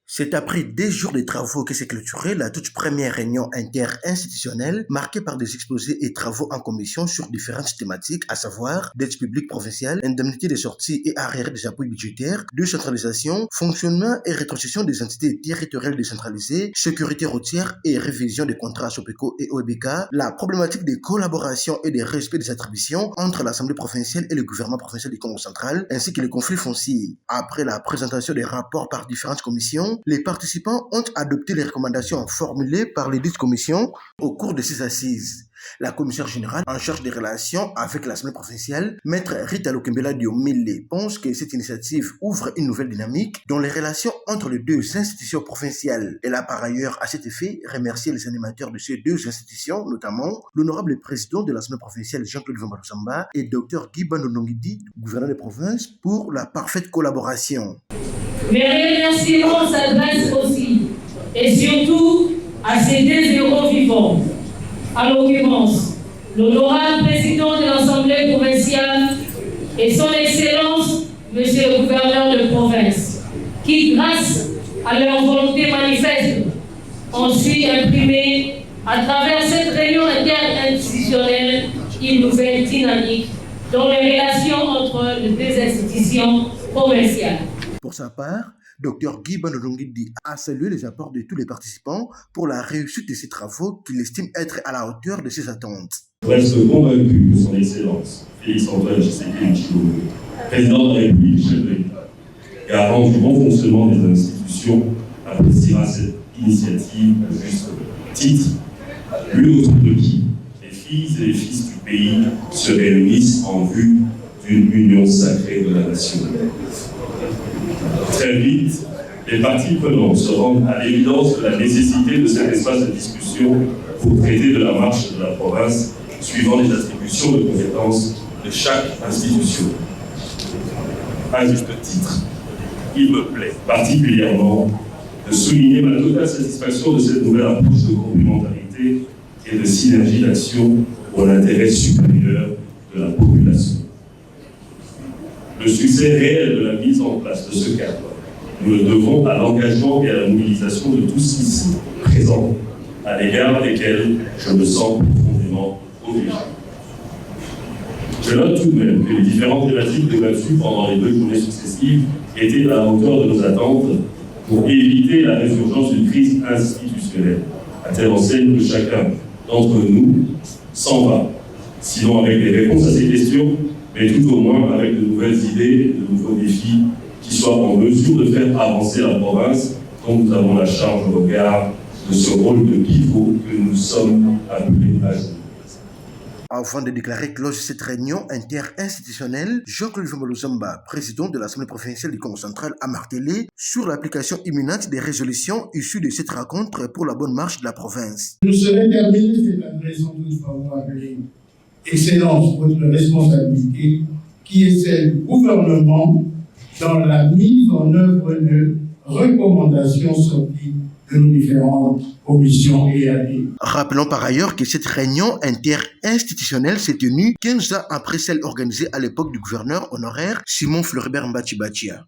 C'est après 10 jours de travaux que s'est clôturée la toute première réunion interinstitutionnelle marquée par des exposés et travaux en commission sur différentes thématiques, à savoir dette publique provinciale, indemnité des sorties et arriérés des appuis budgétaires, décentralisation, fonctionnement et rétrocession des entités territoriales décentralisées, sécurité routière et révision des contrats Sopeco et OEBK, la problématique des collaborations et des respects des attributions entre l'Assemblée provinciale et le gouvernement provincial du Congo central, ainsi que les conflits fonciers. Après la présentation des rapports par différentes commissions, les participants ont adopté les recommandations formulées par les dites commissions au cours de ces assises. La commissaire générale en charge des relations avec l'Assemblée provinciale, Maître Rita Lokembela Diomile, pense que cette initiative ouvre une nouvelle dynamique dans les relations entre les deux institutions provinciales. Elle a par ailleurs, à cet effet, remercié les animateurs de ces deux institutions, notamment l'honorable président de l'Assemblée provinciale Jean-Claude Vambarosamba et Dr Guy Bandonongidi, gouverneur de province, pour la parfaite collaboration. Mes remerciements s'adressent aussi et surtout à ces deux héros vivants. À l'occurrence, l'honorable président de l'Assemblée provinciale et son Excellence, Monsieur le gouverneur de province, qui, grâce à leur volonté manifeste, ont su imprimer à travers cette réunion interinstitutionnelle une nouvelle dynamique dans les relations entre les deux institutions provinciales. Pour sa part, Dr Guy Bandonongidi a salué les apports de tous les participants pour la réussite de ces travaux qu'il estime être à la hauteur de ses attentes. Je reste convaincu que son Excellence, Félix-Antoine Tshisekedi Tshilombo, président de la République, chef de l'État, garant du bon fonctionnement des institutions, appréciera cette initiative à juste titre, lui autour de qui les filles et les fils du pays se réunissent en vue d'une union sacrée de la nation. Très vite, les parties prenantes se rendent à l'évidence de la nécessité de cet espace de discussion pour traiter de la marche de la province suivant les attributions de compétences de chaque institution. À juste titre, il me plaît particulièrement de souligner ma totale satisfaction de cette nouvelle approche de complémentarité et de synergie d'action pour l'intérêt supérieur de la population. Le succès réel de la mise en place de ce cadre, nous le devons à l'engagement et à la mobilisation de tous ici présents, à l'égard desquels je me sens profondément obligé. Je note tout de même que les différentes thématiques débattues pendant les 2 journées successives étaient à la hauteur de nos attentes pour éviter la résurgence d'une crise institutionnelle, à telle enseigne que chacun d'entre nous s'en va, sinon avec des réponses à ces questions, mais tout au moins avec de nouvelles idées, de nouveaux défis qui soient en mesure de faire avancer la province dont nous avons la charge au regard de ce rôle de pivot que nous sommes appelés à jouer. Avant de déclarer close cette réunion interinstitutionnelle, Jean-Claude Vambarosamba, président de l'Assemblée provinciale du Congo central, a martelé sur l'application imminente des résolutions issues de cette rencontre pour la bonne marche de la province. Je serai terminé cette adresse toutefois vous rappeler, Excellence, votre responsabilité, qui est celle du gouvernement dans la mise en œuvre de recommandations sorties de nos différentes commissions et AD. Rappelons par ailleurs que cette réunion interinstitutionnelle s'est tenue 15 ans après celle organisée à l'époque du gouverneur honoraire Simon Floribert Mbachibachia.